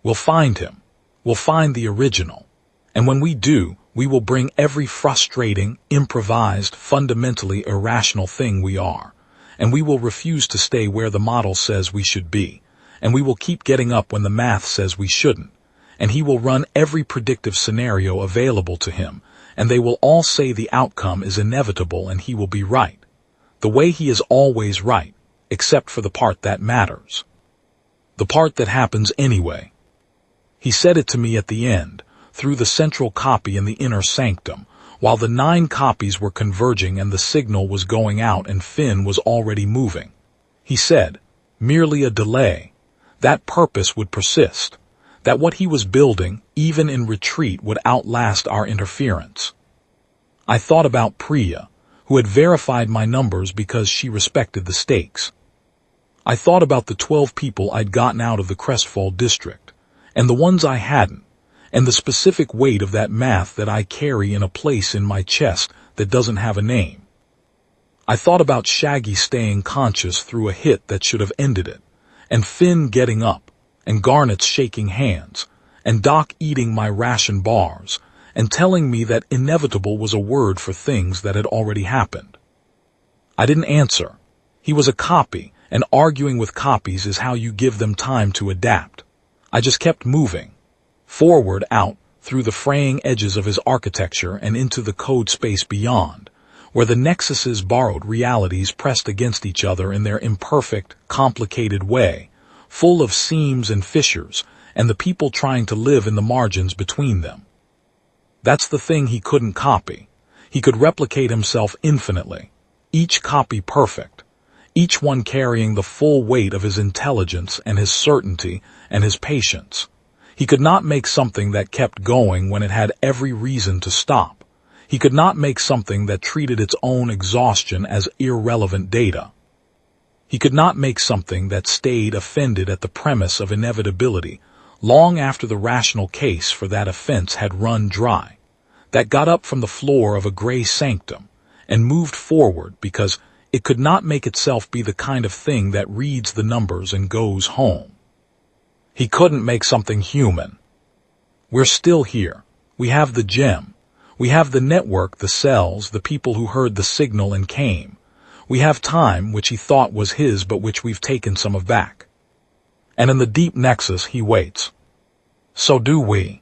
We'll find him. We'll find the original. And when we do, we will bring every frustrating, improvised, fundamentally irrational thing we are. And we will refuse to stay where the model says we should be. And we will keep getting up when the math says we shouldn't. And he will run every predictive scenario available to him, and they will all say the outcome is inevitable and he will be right. The way he is always right, except for the part that matters. The part that happens anyway. He said it to me at the end, through the central copy in the inner sanctum, while the 9 copies were converging and the signal was going out and Finn was already moving. He said, merely a delay. That purpose would persist. That what he was building, even in retreat, would outlast our interference. I thought about Priya, who had verified my numbers because she respected the stakes. I thought about the 12 people I'd gotten out of the Crestfall district, and the ones I hadn't, and the specific weight of that math that I carry in a place in my chest that doesn't have a name. I thought about Shaggy staying conscious through a hit that should have ended it, and Finn getting up, and Garnet's shaking hands, and Doc eating my ration bars, and telling me that inevitable was a word for things that had already happened. I didn't answer. He was a copy, and arguing with copies is how you give them time to adapt. I just kept moving. Forward, out, through the fraying edges of his architecture and into the code space beyond, where the Nexus's borrowed realities pressed against each other in their imperfect, complicated way, full of seams and fissures, and the people trying to live in the margins between them. That's the thing he couldn't copy. He could replicate himself infinitely, each copy perfect, each one carrying the full weight of his intelligence and his certainty and his patience. He could not make something that kept going when it had every reason to stop. He could not make something that treated its own exhaustion as irrelevant data. He could not make something that stayed offended at the premise of inevitability long after the rational case for that offense had run dry, that got up from the floor of a gray sanctum and moved forward because it could not make itself be the kind of thing that reads the numbers and goes home. He couldn't make something human. We're still here. We have the gem. We have the network, the cells, the people who heard the signal and came. We have time, which he thought was his, but which we've taken some of back. And in the deep Nexus, he waits. So do we.